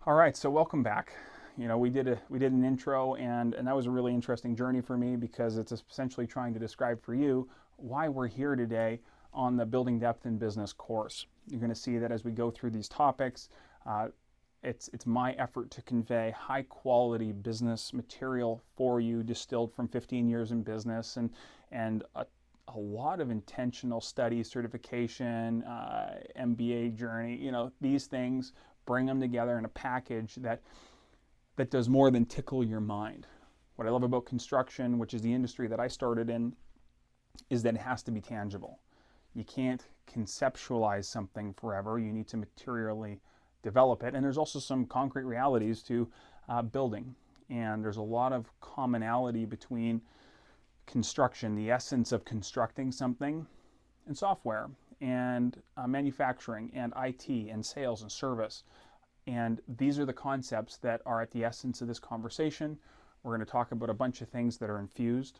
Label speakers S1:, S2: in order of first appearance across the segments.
S1: All right, so welcome back. We did an intro, and that was a really interesting journey for me because it's essentially trying to describe for you why we're here today on the Building Depth in Business course. You're going to see that as we go through these topics, it's my effort to convey high quality business material for you, distilled from 15 years in business and a lot of intentional study, certification, MBA journey. These things, bring them together in a package that does more than tickle your mind. What I love about construction, which is the industry that I started in, is that it has to be tangible. You can't conceptualize something forever. You need to materially develop it. And there's also some concrete realities to building. And there's a lot of commonality between construction, the essence of constructing something, and software, and manufacturing, and IT, and sales, and service. And these are the concepts that are at the essence of this conversation. We're going to talk about a bunch of things that are infused.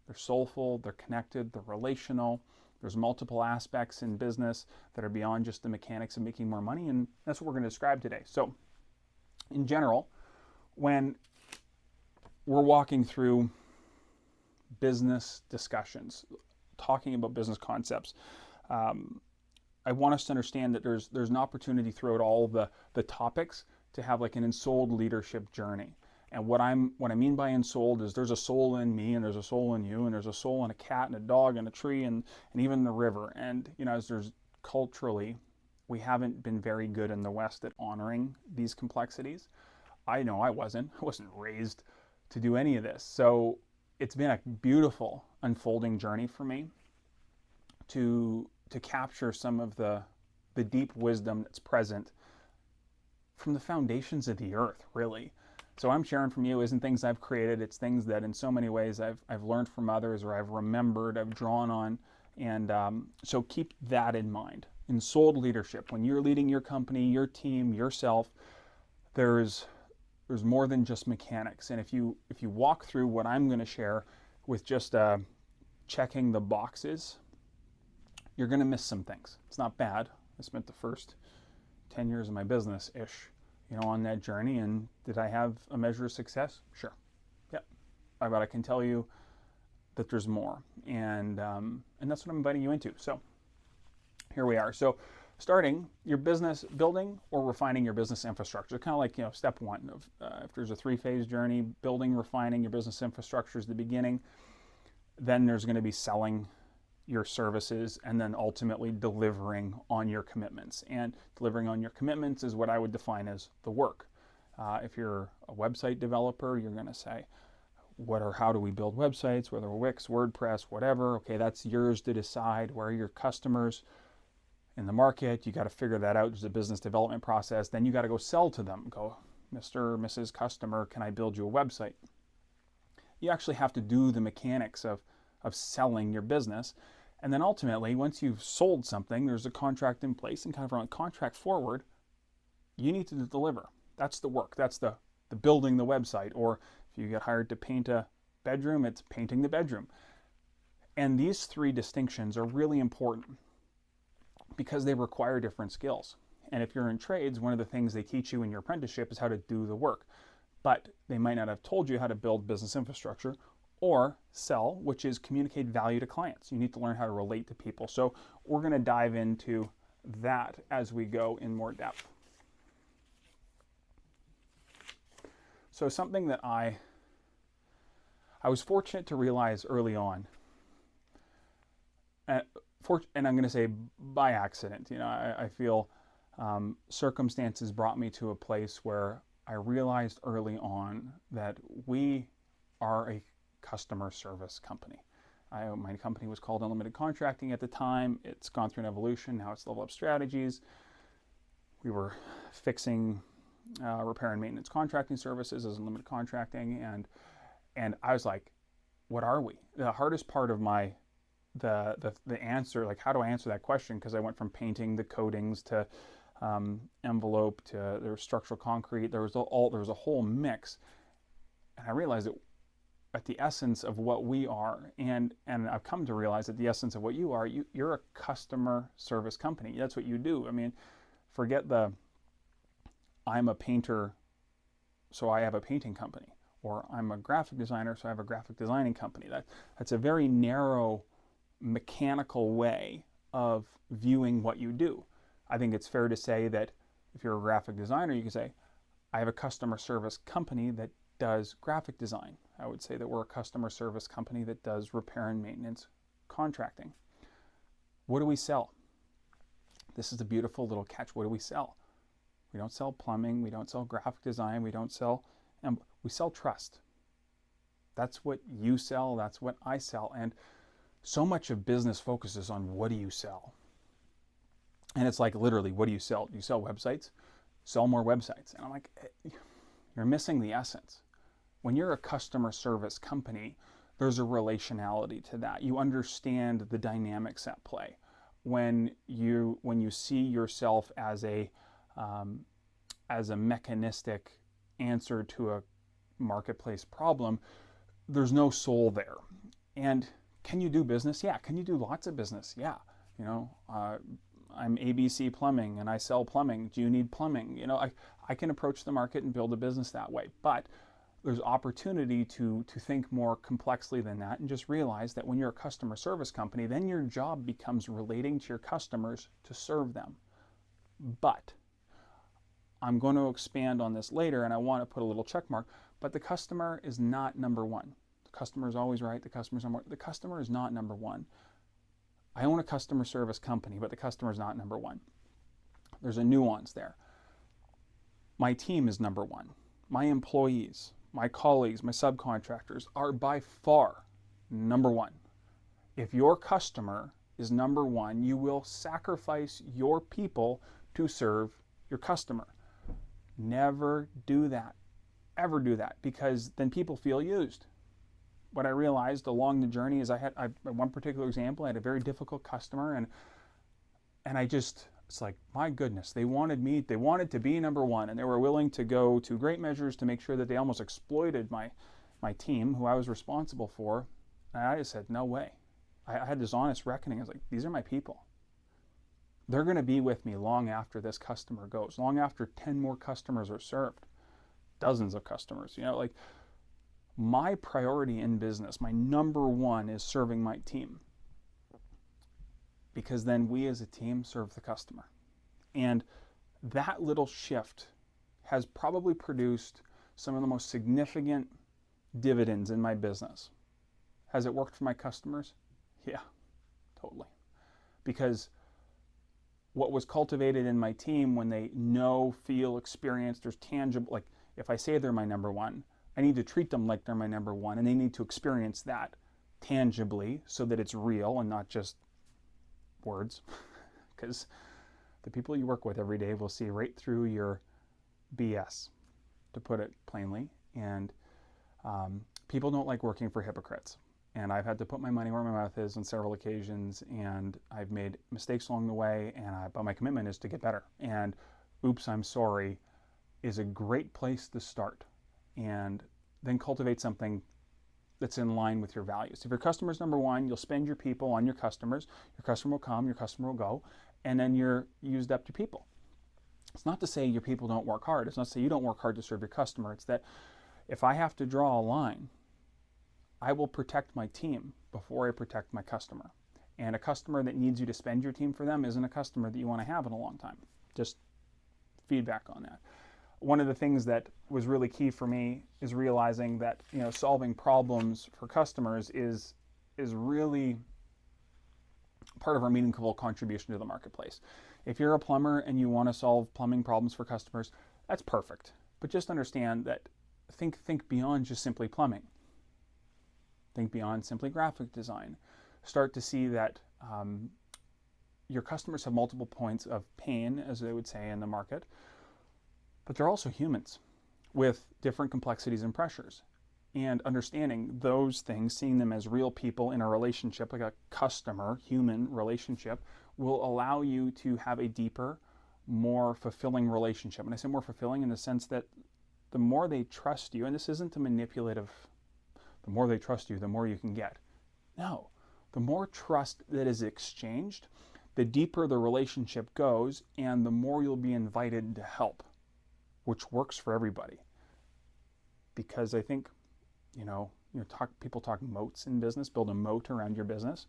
S1: They're soulful, they're connected, they're relational. There's multiple aspects in business that are beyond just the mechanics of making more money, and that's what we're going to describe today. So, in general, when we're walking through business discussions, talking about business concepts, I want us to understand that there's an opportunity throughout all the topics to have like an ensouled leadership journey. And what I mean by ensouled is there's a soul in me, and there's a soul in you, and there's a soul in a cat and a dog and a tree and even the river. And as there's culturally, we haven't been very good in the West at honoring these complexities. I know I wasn't raised to do any of this. So it's been a beautiful unfolding journey for me to capture some of the deep wisdom that's present from the foundations of the earth, really. So I'm sharing from you isn't things I've created, it's things that in so many ways I've learned from others, or I've remembered, I've drawn on. And so keep that in mind. Ensouled leadership, when you're leading your company, your team, yourself, there's more than just mechanics. And if you walk through what I'm going to share with just checking the boxes, you're going to miss some things. It's not bad. I spent the first 10 years of my business-ish, on that journey. And did I have a measure of success? Sure. Yep. But I can tell you that there's more. And that's what I'm inviting you into. So here we are. So starting your business, building or refining your business infrastructure. Kind of like, step one of if there's a three-phase journey, building, refining your business infrastructure is the beginning. Then there's going to be selling your services, and then ultimately delivering on your commitments. And delivering on your commitments is what I would define as the work. If you're a website developer, you're going to say, how do we build websites, whether Wix, WordPress, whatever. Okay, that's yours to decide. Where are your customers in the market? You got to figure that out. There's a business development process. Then you got to go sell to them. Go, Mr. or Mrs. Customer, can I build you a website? You actually have to do the mechanics of selling your business. And then ultimately, once you've sold something, there's a contract in place, and kind of from a contract forward, you need to deliver. That's the work. That's the building the website. Or if you get hired to paint a bedroom, it's painting the bedroom. And these three distinctions are really important because they require different skills. And if you're in trades, one of the things they teach you in your apprenticeship is how to do the work. But they might not have told you how to build business infrastructure or sell, which is communicate value to clients. You need to learn how to relate to people. So we're going to dive into that as we go in more depth. So something that I was fortunate to realize early on, and I'm going to say by accident. I feel circumstances brought me to a place where I realized early on that we are a customer service company. My company was called Unlimited Contracting at the time. It's gone through an evolution. Now it's Level Up Strategies. We were fixing repair and maintenance contracting services as Unlimited Contracting, and I was like, what are we? The hardest part of the answer, like how do I answer that question? Because I went from painting the coatings to envelope to there was structural concrete. There was a whole mix, and I realized that at the essence of what we are, and I've come to realize that the essence of what you are, you're a customer service company. That's what you do. I mean, forget the I'm a painter, so I have a painting company. Or I'm a graphic designer, so I have a graphic designing company. That's a very narrow, mechanical way of viewing what you do. I think it's fair to say that if you're a graphic designer, you can say, I have a customer service company that does graphic design. I would say that we're a customer service company that does repair and maintenance contracting. What do we sell? This is the beautiful little catch. What do we sell? We don't sell plumbing. We don't sell graphic design. We sell trust. That's what you sell. That's what I sell. And so much of business focuses on what do you sell? And it's like literally, what do you sell? Do you sell websites? Sell more websites. And I'm like, you're missing the essence. When you're a customer service company, there's a relationality to that. You understand the dynamics at play. When you see yourself as a mechanistic answer to a marketplace problem, there's no soul there. And can you do business? Yeah. Can you do lots of business? Yeah. I'm ABC Plumbing and I sell plumbing. Do you need plumbing? I can approach the market and build a business that way. But there's opportunity to think more complexly than that and just realize that when you're a customer service company, then your job becomes relating to your customers to serve them. But I'm going to expand on this later, and I want to put a little check mark, but the customer is not number one. The customer is always right. The customer is not number one. I own a customer service company, but the customer is not number one. There's a nuance there. My team is number one. My employees, my colleagues, my subcontractors are by far number one. If your customer is number one, you will sacrifice your people to serve your customer. Never do that. Ever do that, because then people feel used. What I realized along the journey is I had one particular example. I had a very difficult customer, and it's like, my goodness, they wanted to be number one, and they were willing to go to great measures to make sure that they almost exploited my team, who I was responsible for. And I just said, no way. I had this honest reckoning. I was like, these are my people. They're going to be with me long after this customer goes, long after 10 more customers are served, dozens of customers. My priority in business, my number one, is serving my team. Because then we as a team serve the customer. And that little shift has probably produced some of the most significant dividends in my business. Has it worked for my customers? Yeah, totally. Because what was cultivated in my team, when they know, feel, experience, there's tangible, like if I say they're my number one, I need to treat them like they're my number one, and they need to experience that tangibly so that it's real and not just words. Because the people you work with every day will see right through your BS, to put it plainly. And people don't like working for hypocrites. And I've had to put my money where my mouth is on several occasions, and I've made mistakes along the way, but my commitment is to get better. And oops, I'm sorry is a great place to start. And then cultivate something that's in line with your values. If your customer's number one, you'll spend your people on your customers. Your customer will come, your customer will go, and then you're used up to people. It's not to say your people don't work hard. It's not to say you don't work hard to serve your customer. It's that if I have to draw a line, I will protect my team before I protect my customer. And a customer that needs you to spend your team for them isn't a customer that you want to have in a long time. Just feedback on that. One of the things that was really key for me is realizing that solving problems for customers is really part of our meaningful contribution to the marketplace. If you're a plumber and you want to solve plumbing problems for customers, that's perfect. But just understand that think beyond just simply plumbing. Think beyond simply graphic design. Start to see that your customers have multiple points of pain, as they would say in the market, but they're also humans with different complexities and pressures. And understanding those things, seeing them as real people in a relationship, like a customer-human relationship, will allow you to have a deeper, more fulfilling relationship. And I say more fulfilling in the sense that the more they trust you, and this isn't a manipulative, the more they trust you, the more you can get. No, the more trust that is exchanged, the deeper the relationship goes, and the more you'll be invited to help. which works for everybody. Because I think, people talk moats in business, build a moat around your business.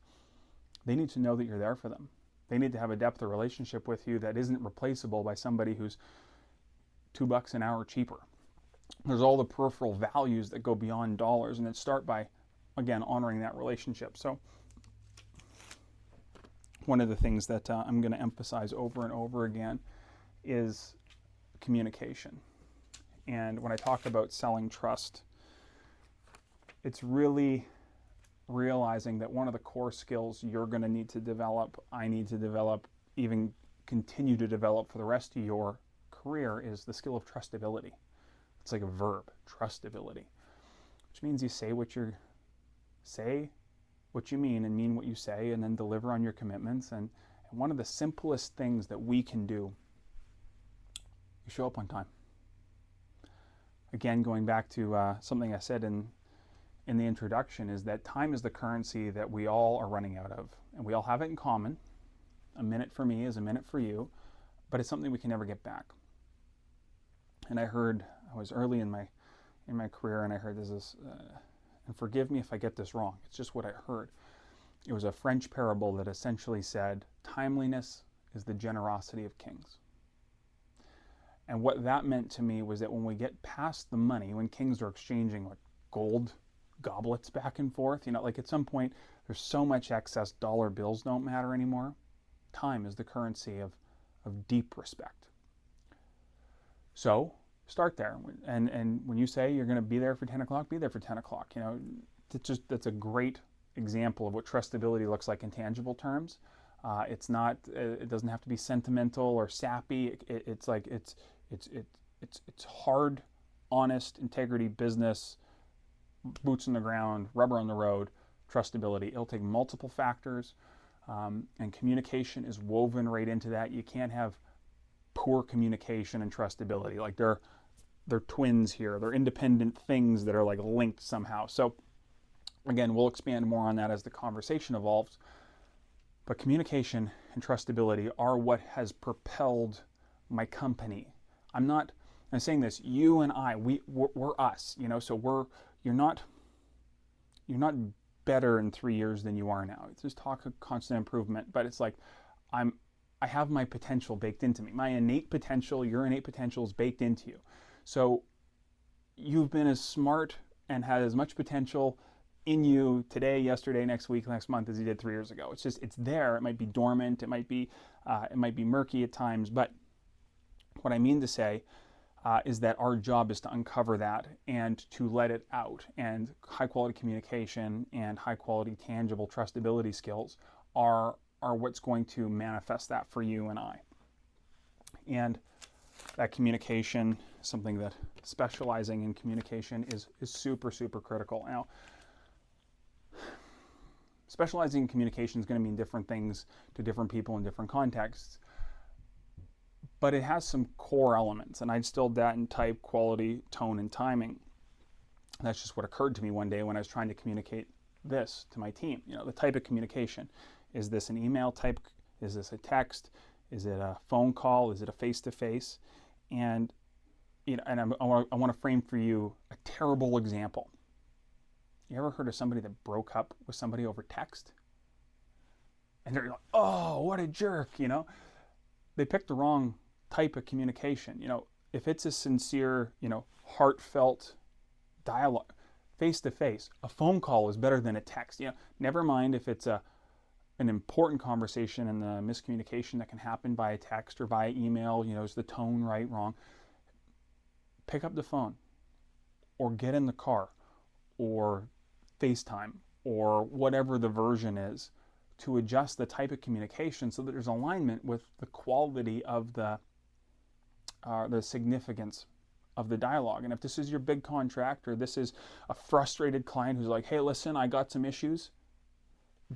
S1: They need to know that you're there for them. They need to have a depth of relationship with you that isn't replaceable by somebody who's $2 an hour cheaper. There's all the peripheral values that go beyond dollars, and it start by, again, honoring that relationship. So one of the things that I'm going to emphasize over and over again is communication. And when I talk about selling trust, it's really realizing that one of the core skills you're going to need to develop, I need to develop, even continue to develop for the rest of your career, is the skill of trustability. It's like a verb, trustability, which means you say what you mean and mean what you say, and then deliver on your commitments. And one of the simplest things that we can do, you show up on time. Again, going back to something I said in the introduction, is that time is the currency that we all are running out of, and we all have it in common. A minute for me is a minute for you, but it's something we can never get back. And I was early in my career, and I heard this, and forgive me if I get this wrong, it's just what I heard. It was a French parable that essentially said, timeliness is the generosity of kings. And what that meant to me was that when we get past the money, when kings are exchanging like gold goblets back and forth, like at some point there's so much excess, dollar bills don't matter anymore. Time is the currency of deep respect. So start there. And when you say you're going to be there for 10 o'clock, be there for 10 o'clock. That's a great example of what trustability looks like in tangible terms. It doesn't have to be sentimental or sappy. It's hard, honest, integrity, business, boots on the ground, rubber on the road, trustability. It'll take multiple factors, and communication is woven right into that. You can't have poor communication and trustability. Like they're twins here. They're independent things that are like linked somehow. So again, we'll expand more on that as the conversation evolves. But communication and trustability are what has propelled my company. I'm saying this, you and I, we're us, so you're not better in 3 years than you are now. It's just talk of constant improvement, but it's like I have my potential baked into me. My innate potential, your innate potential is baked into you. So you've been as smart and had as much potential in you today, yesterday, next week, next month as you did 3 years ago. It's there. It might be dormant. It might be murky at times. But what I mean to say is that our job is to uncover that and to let it out. And high quality communication and high quality tangible trustability skills are what's going to manifest that for you and I. And that communication, something that specializing in communication is super, super critical. Now, specializing in communication is going to mean different things to different people in different contexts, but it has some core elements, and I distilled that in type, quality, tone, and timing. That's just what occurred to me one day when I was trying to communicate this to my team. The type of communication. Is this an email type? Is this a text? Is it a phone call? Is it a face-to-face? And I want to frame for you a terrible example. You ever heard of somebody that broke up with somebody over text? And they're like, oh, what a jerk, They picked the wrong type of communication. If it's a sincere, heartfelt dialogue, face-to-face, a phone call is better than a text. Never mind if it's an important conversation and the miscommunication that can happen via text or via email, is the tone right, wrong? Pick up the phone or get in the car or FaceTime or whatever the version is to adjust the type of communication so that there's alignment with the quality of the significance of the dialogue. And if this is your big contract or this is a frustrated client who's like, hey, listen, I got some issues,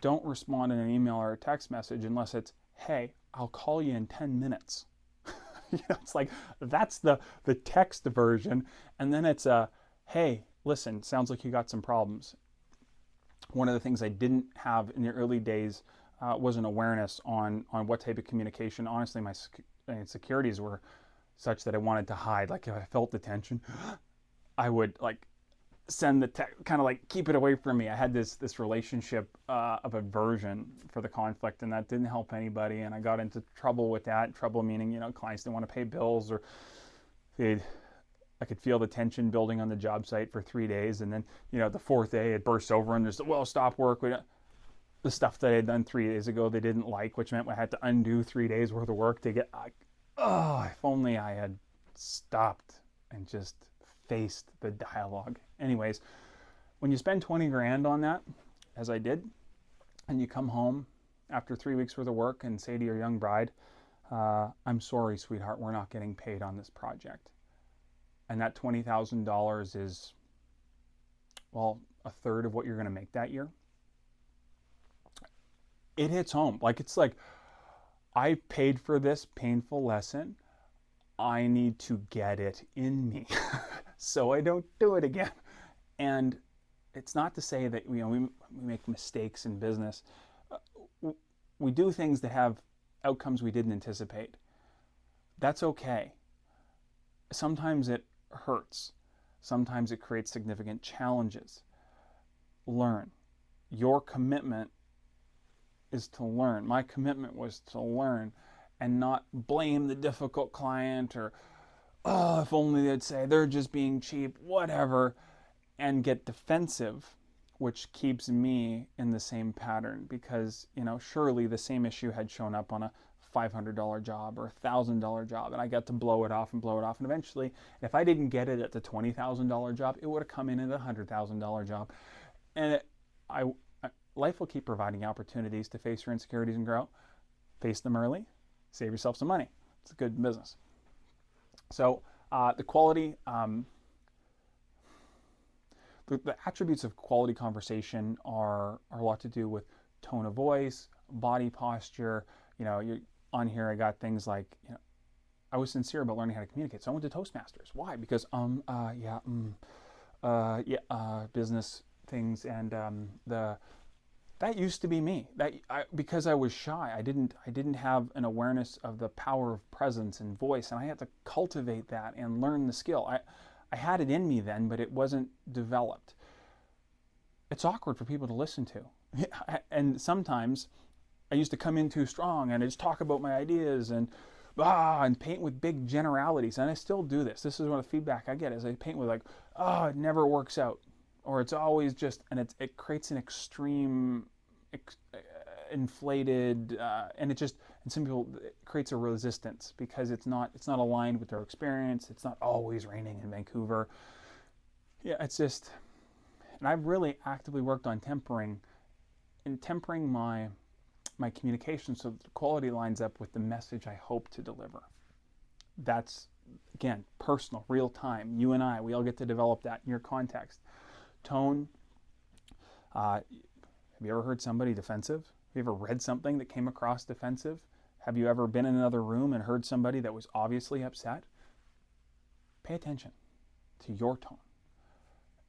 S1: don't respond in an email or a text message unless it's, hey, I'll call you in 10 minutes. It's like, that's the text version. And then it's hey, listen, sounds like you got some problems. One of the things I didn't have in the early days was an awareness on what type of communication. Honestly, my insecurities were such that I wanted to hide. Like if I felt the tension, I would like send the kind of like keep it away from me. I had this relationship of aversion for the conflict, and that didn't help anybody. And I got into trouble with that. Trouble meaning, you know, clients didn't want to pay bills, or I could feel the tension building on the job site for 3 days, and then, you know, the fourth day it bursts over, and there's, well, stop work. The stuff that I had done 3 days ago they didn't like, which meant I had to undo 3 days worth of work to get. Oh, if only I had stopped and just faced the dialogue. Anyways, when you spend 20 grand on that, as I did, and you come home after 3 weeks worth of work and say to your young bride, I'm sorry, sweetheart, we're not getting paid on this project. And that $20,000 is, well, a third of what you're going to make that year. It hits home. Like, it's like, I paid for this painful lesson. I need to get it in me so I don't do it again. And it's not to say that, you know, we make mistakes in business. We do things that have outcomes we didn't anticipate. That's okay. Sometimes it hurts. Sometimes it creates significant challenges. Learn. Your commitment is to learn. My commitment was to learn and not blame the difficult client, or, oh, if only they'd say they're just being cheap, whatever, and get defensive, which keeps me in the same pattern. Because, you know, surely the same issue had shown up on a $500 job or a $1,000 job, and I got to blow it off, and eventually, if I didn't get it at the $20,000 job, it would have come in at a $100,000 job. And life will keep providing opportunities to face your insecurities and grow. Face them early, save yourself some money. It's a good business. So the quality, the attributes of quality conversation are a lot to do with tone of voice, body posture. You know, on here I got things like, you know, I was sincere about learning how to communicate. So I went to Toastmasters. Why? Because business things, and that used to be me. Because I was shy, I didn't have an awareness of the power of presence and voice, and I had to cultivate that and learn the skill. I had it in me then, but it wasn't developed. It's awkward for people to listen to. And sometimes I used to come in too strong and I just talk about my ideas and paint with big generalities. And I still do this. This is one of the feedback I get, is I paint with like, oh, it never works out. Or it's always just, and it creates an extreme, inflated, and some people, it creates a resistance because it's not aligned with their experience. It's not always raining in Vancouver. Yeah, it's just, and I've really actively worked on tempering my communication so that the quality lines up with the message I hope to deliver. That's, again, personal, real time. You and I, we all get to develop that in your context. Tone. Have you ever heard somebody defensive? Have you ever read something that came across defensive? Have you ever been in another room and heard somebody that was obviously upset? Pay attention to your tone.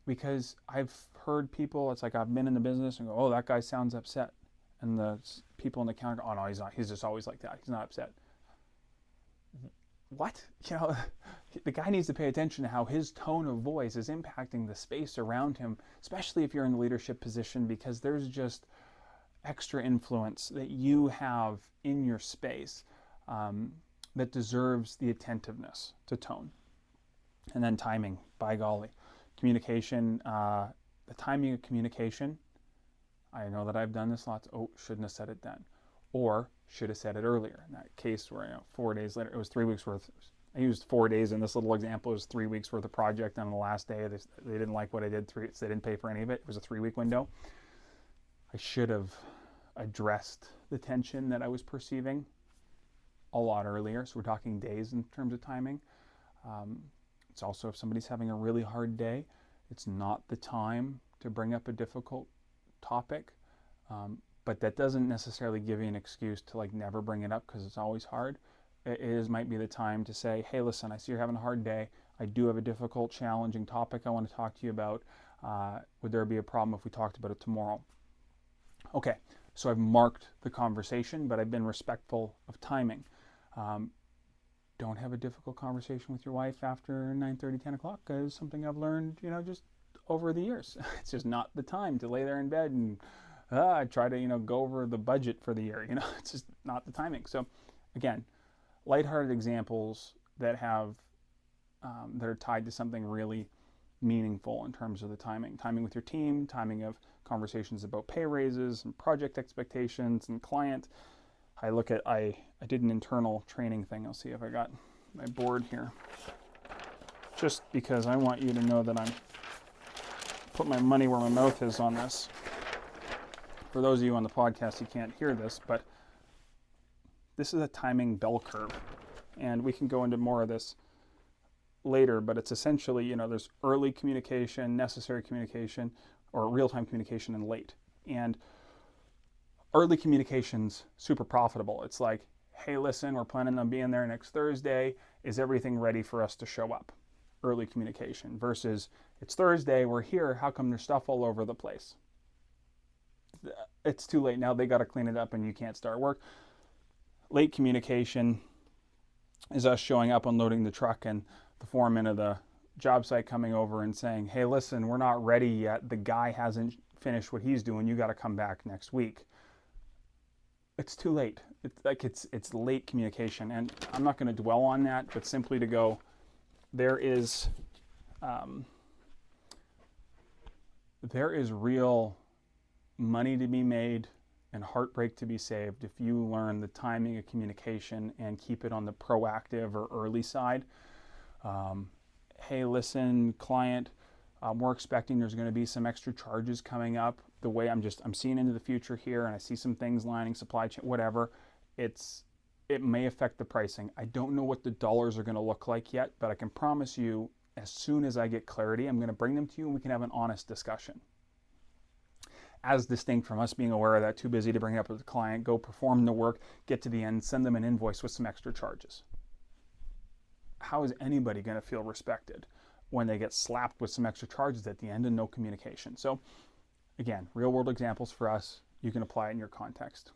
S1: Because I've heard people, it's like I've been in the business and go, oh, that guy sounds upset. And the people in the counter go, oh no, he's not. He's just always like that. He's not upset. What? You know, the guy needs to pay attention to how his tone of voice is impacting the space around him, especially if you're in the leadership position, because there's just extra influence that you have in your space that deserves the attentiveness to tone. And then timing, by golly. Communication, the timing of communication. I know that I've done this lots. Oh, shouldn't have said it then. Or should have said it earlier. In that case where, you know, 4 days later, it was 3 weeks worth. I used 4 days in this little example. It was 3 weeks worth of project. And on the last day, they didn't like what I did. So they didn't pay for any of it. It was a 3-week window. I should have addressed the tension that I was perceiving a lot earlier. So we're talking days in terms of timing. It's also, if somebody's having a really hard day, it's not the time to bring up a difficult topic. But that doesn't necessarily give you an excuse to like never bring it up because it's always hard. Might be the time to say, hey, listen, I see you're having a hard day. I do have a difficult, challenging topic I want to talk to you about. Would there be a problem if we talked about it tomorrow? Okay, so I've marked the conversation, but I've been respectful of timing. don't have a difficult conversation with your wife after 9:30, 10 o'clock, because something I've learned, just over the years. It's just not the time to lay there in bed and try to, go over the budget for the year. It's just not the timing. So again, lighthearted examples that that are tied to something really meaningful in terms of the timing with your team, timing of conversations about pay raises and project expectations and client. I did an internal training thing. I'll see if I got my board here, just because I want you to know that I'm put my money where my mouth is on this. For those of you on the podcast, you can't hear this, but this is a timing bell curve, and we can go into more of this later, but it's essentially, there's early communication, necessary communication, or real-time communication, and late. And early communication's super profitable. It's like, hey, listen, we're planning on being there next Thursday. Is everything ready for us to show up? Early communication versus, it's Thursday, we're here, how come there's stuff all over the place? It's too late now, they got to clean it up and you can't start work. Late communication is us showing up, unloading the truck, and the foreman of the job site coming over and saying, hey, listen, we're not ready yet. The guy hasn't finished what he's doing. You got to come back next week. It's too late. It's late communication. And I'm not going to dwell on that, but simply to go, there is real money to be made and heartbreak to be saved if you learn the timing of communication and keep it on the proactive or early side. Hey, listen, client, we're expecting there's going to be some extra charges coming up. The way I'm seeing into the future here, and I see some things lining, supply chain, whatever. It may affect the pricing. I don't know what the dollars are going to look like yet, but I can promise you, as soon as I get clarity, I'm going to bring them to you and we can have an honest discussion. As distinct from us being aware of that, too busy to bring it up with the client, go perform the work, get to the end, send them an invoice with some extra charges. How is anybody going to feel respected when they get slapped with some extra charges at the end and no communication? So again, real world examples for us. You can apply it in your context.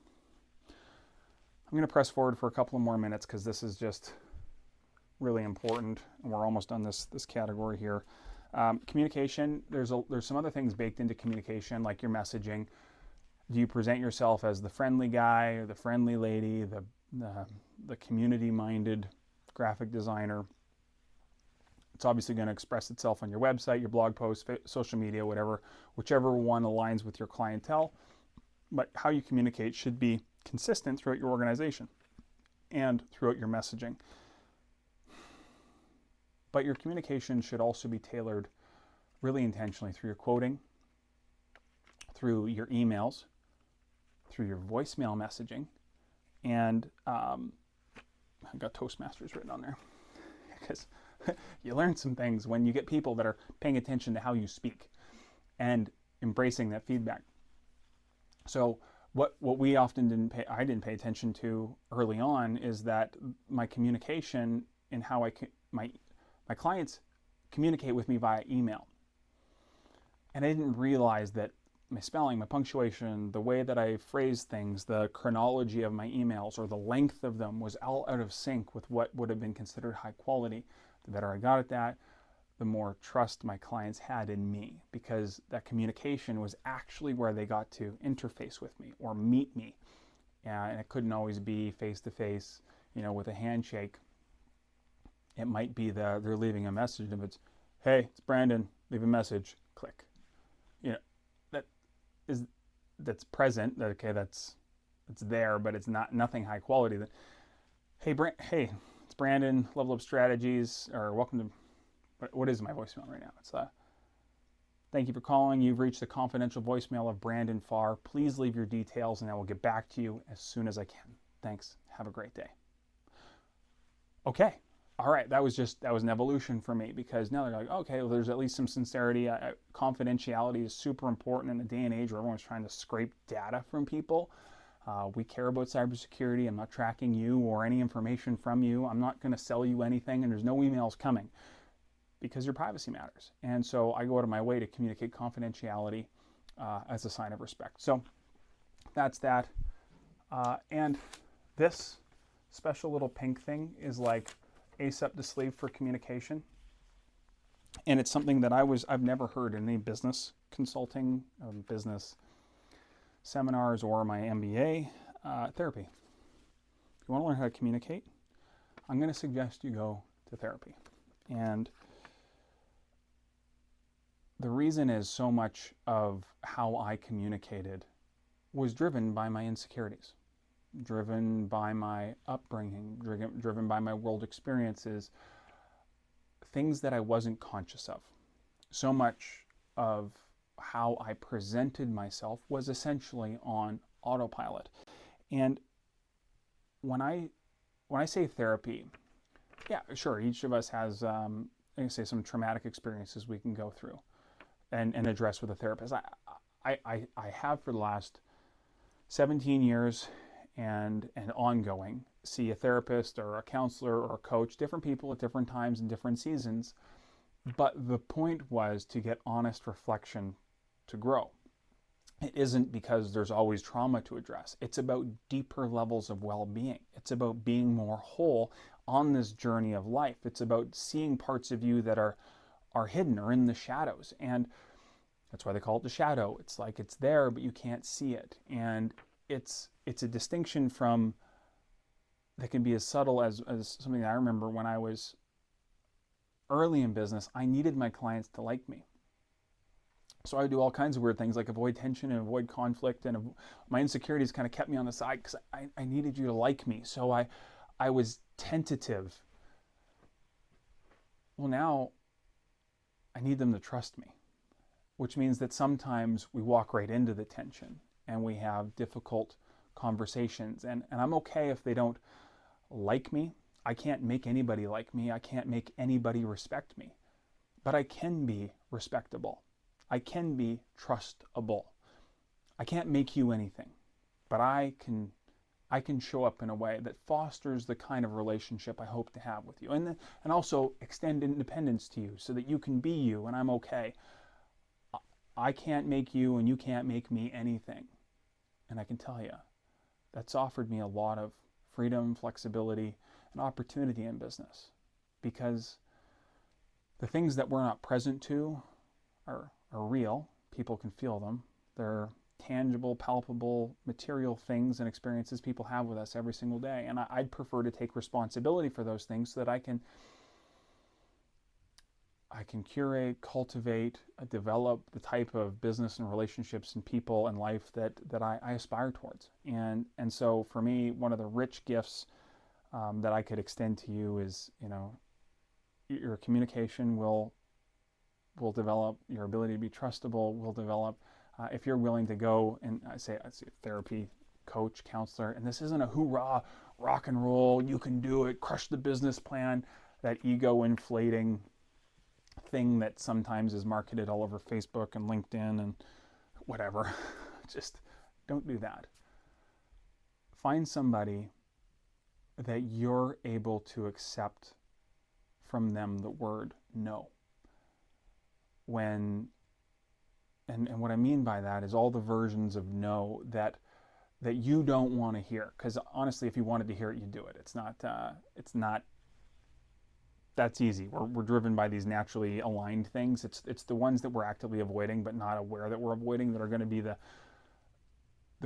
S1: I'm going to press forward for a couple of more minutes because this is just really important, and we're almost on this category here. Communication, there's some other things baked into communication, like your messaging. Do you present yourself as the friendly guy or the friendly lady, the community-minded graphic designer? It's obviously going to express itself on your website, your blog posts, social media, whichever one aligns with your clientele. But how you communicate should be consistent throughout your organization and throughout your messaging. But your communication should also be tailored really intentionally through your quoting, through your emails, through your voicemail messaging, and I got Toastmasters written on there because you learn some things when you get people that are paying attention to how you speak and embracing that feedback. So what we often I didn't pay attention to early on is that my communication and how my clients communicate with me via email. And I didn't realize that my spelling, my punctuation, the way that I phrase things, the chronology of my emails or the length of them was all out of sync with what would have been considered high quality. The better I got at that, the more trust my clients had in me, because that communication was actually where they got to interface with me or meet me. And it couldn't always be face-to-face, with a handshake. It might be that they're leaving a message. If it's, hey, it's Brandon, leave a message, click. That's present. Okay, it's there, but it's nothing high quality. That, hey, it's Brandon, Level Up Strategies, or welcome to, what is my voicemail right now? It's thank you for calling. You've reached the confidential voicemail of Brandon Farr. Please leave your details and I will get back to you as soon as I can. Thanks. Have a great day. Okay. All right, that was an evolution for me, because now they're like, okay, well, there's at least some sincerity. Confidentiality is super important in a day and age where everyone's trying to scrape data from people. We care about cybersecurity. I'm not tracking you or any information from you. I'm not going to sell you anything, and there's no emails coming because your privacy matters. And so I go out of my way to communicate confidentiality as a sign of respect. So that's that. And this special little pink thing is like ace up the sleeve for communication. And it's something that I've never heard in any business consulting, business seminars, or my MBA, therapy. If you want to learn how to communicate, I'm going to suggest you go to therapy. And the reason is so much of how I communicated was driven by my insecurities, driven by my upbringing, driven by my world experiences, things that I wasn't conscious of. So much of how I presented myself was essentially on autopilot. And when I say therapy, yeah, sure, each of us has, some traumatic experiences we can go through and address with a therapist. I have for the last 17 years and ongoing see a therapist or a counselor or a coach, different people at different times and different seasons. But the point was to get honest reflection to grow. It isn't because there's always trauma to address. It's about deeper levels of well-being. It's about being more whole on this journey of life. It's about seeing parts of you that are hidden or in the shadows. And that's why they call it the shadow. It's like it's there, but you can't see it. And it's a distinction from that can be as subtle as something that I remember when I was early in business. I needed my clients to like me. So I would do all kinds of weird things like avoid tension and avoid conflict, and my insecurities kind of kept me on the side because I needed you to like me. So I was tentative. Well, now I need them to trust me, which means that sometimes we walk right into the tension and we have difficult conversations. And I'm okay if they don't like me. I can't make anybody like me. I can't make anybody respect me. But I can be respectable. I can be trustable. I can't make you anything, but I can show up in a way that fosters the kind of relationship I hope to have with you, and also extend independence to you so that you can be you and I'm okay. I can't make you and you can't make me anything. And I can tell you, that's offered me a lot of freedom, flexibility, and opportunity in business, because the things that we're not present to are real. People can feel them. They're tangible, palpable, material things and experiences people have with us every single day. And I'd prefer to take responsibility for those things so that I can curate, cultivate, develop the type of business and relationships and people and life that I aspire towards. And so for me, one of the rich gifts that I could extend to you is, your communication will develop, your ability to be trustable will develop. If you're willing to go and I say therapy, coach, counselor, and this isn't a hoorah, rock and roll, you can do it, crush the business plan, that ego inflating thing that sometimes is marketed all over Facebook and LinkedIn and whatever. Just don't do that. Find somebody that you're able to accept from them the word no. And what I mean by that is all the versions of no that you don't want to hear. Because honestly, if you wanted to hear it, you'd do it. It's not that's easy. We're driven by these naturally aligned things. It's the ones that we're actively avoiding but not aware that we're avoiding that are going to be the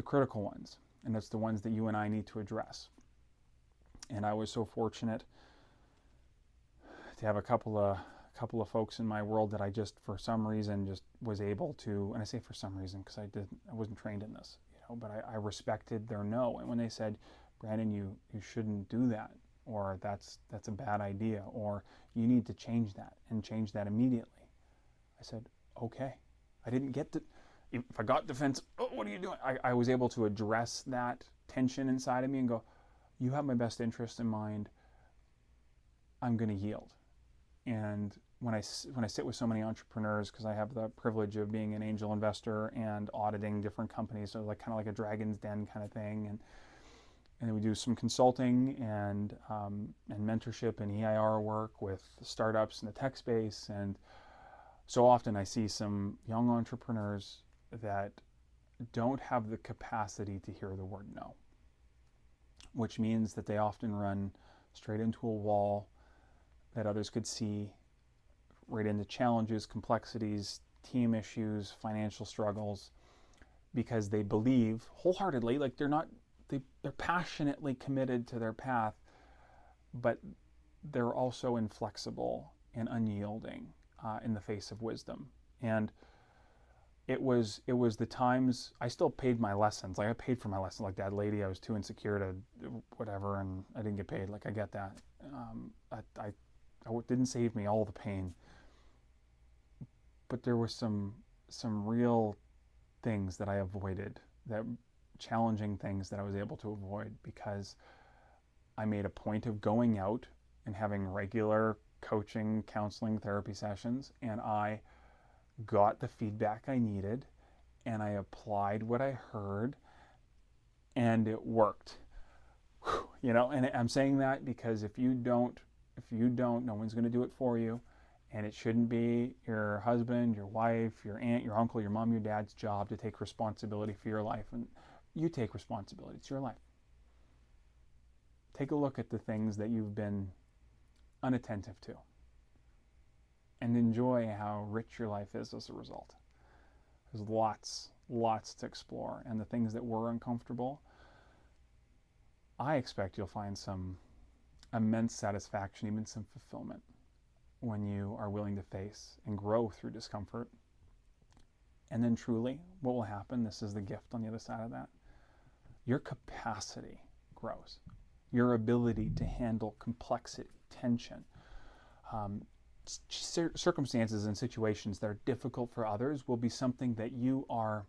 S1: critical ones. And it's the ones that you and I need to address. And I was so fortunate to have a couple of folks in my world that I just, for some reason, just was able to, and I say for some reason because I wasn't trained in this, but I respected their no. And when they said, Brandon, you shouldn't do that, or that's a bad idea, or you need to change that and change that immediately, I said, okay. I didn't get to, if I got defensive, oh, what are you doing? I was able to address that tension inside of me and go, you have my best interest in mind. I'm going to yield. And when I sit with so many entrepreneurs, because I have the privilege of being an angel investor and auditing different companies, so kind of like a Dragon's Den kind of thing, and then we do some consulting and mentorship and EIR work with startups in the tech space. And so often I see some young entrepreneurs that don't have the capacity to hear the word no, which means that they often run straight into a wall. that others could see right into challenges, complexities, team issues, financial struggles, because they believe wholeheartedly, like they're passionately committed to their path, but they're also inflexible and unyielding in the face of wisdom. And it was the times I still paid my lessons. Like I paid for my lessons. Like that lady, I was too insecure to whatever, and I didn't get paid. Like I get that. I didn't save me all the pain, but there were some real things that I avoided, that challenging things that I was able to avoid because I made a point of going out and having regular coaching, counseling, therapy sessions, and I got the feedback I needed, and I applied what I heard, and it worked. And I'm saying that because if you don't, no one's going to do it for you, and it shouldn't be your husband, your wife, your aunt, your uncle, your mom, your dad's job to take responsibility for your life, and you take responsibility. It's your life. Take a look at the things that you've been unattentive to, and enjoy how rich your life is as a result. There's lots to explore, and the things that were uncomfortable, I expect you'll find some immense satisfaction, even some fulfillment, when you are willing to face and grow through discomfort. And then truly, what will happen, this is the gift on the other side of that, your capacity grows. Your ability to handle complexity, tension, circumstances and situations that are difficult for others will be something that you don't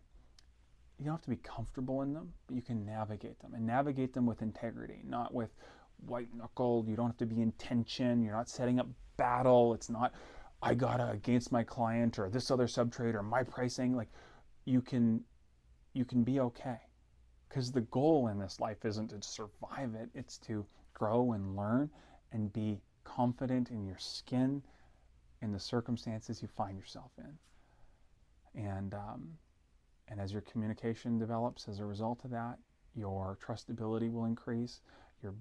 S1: have to be comfortable in them, but you can navigate them, and navigate them with integrity, not with white knuckled. You don't have to be in tension. You're not setting up battle. It's not, I gotta against my client or this other subtrade or my pricing. Like you can be okay, because the goal in this life isn't to survive it. It's to grow and learn and be confident in your skin, in the circumstances you find yourself in. And as your communication develops as a result of that, your trustability will increase, your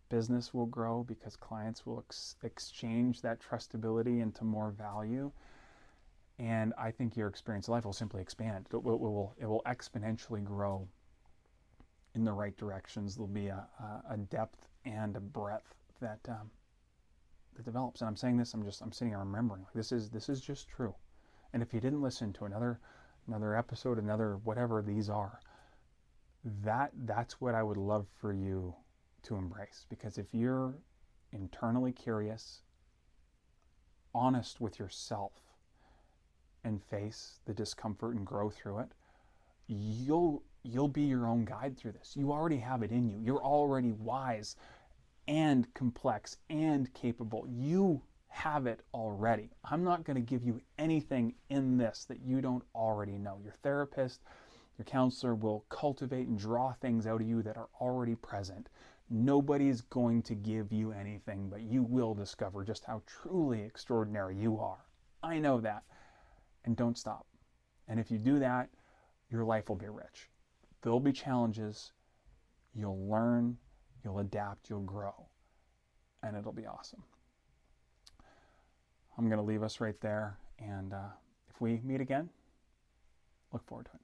S1: business will grow because clients will exchange that trustability into more value. And I think your experience of life will simply expand. It will exponentially grow in the right directions. There'll be a depth and a breadth that develops. And I'm saying this, I'm sitting here remembering, this is just true. And if you didn't listen to another episode, another whatever these are, that's what I would love for you to embrace. Because if you're internally curious, honest with yourself, and face the discomfort and grow through it, you'll be your own guide through this. You already have it in you. You're already wise and complex and capable. You have it already. I'm not going to give you anything in this that you don't already know. Your therapist, your counselor will cultivate and draw things out of you that are already present. Nobody's going to give you anything, but you will discover just how truly extraordinary you are. I know that. And don't stop. And if you do that, your life will be rich. There'll be challenges. You'll learn, you'll adapt, you'll grow, and it'll be awesome. I'm going to leave us right there. And if we meet again, look forward to it.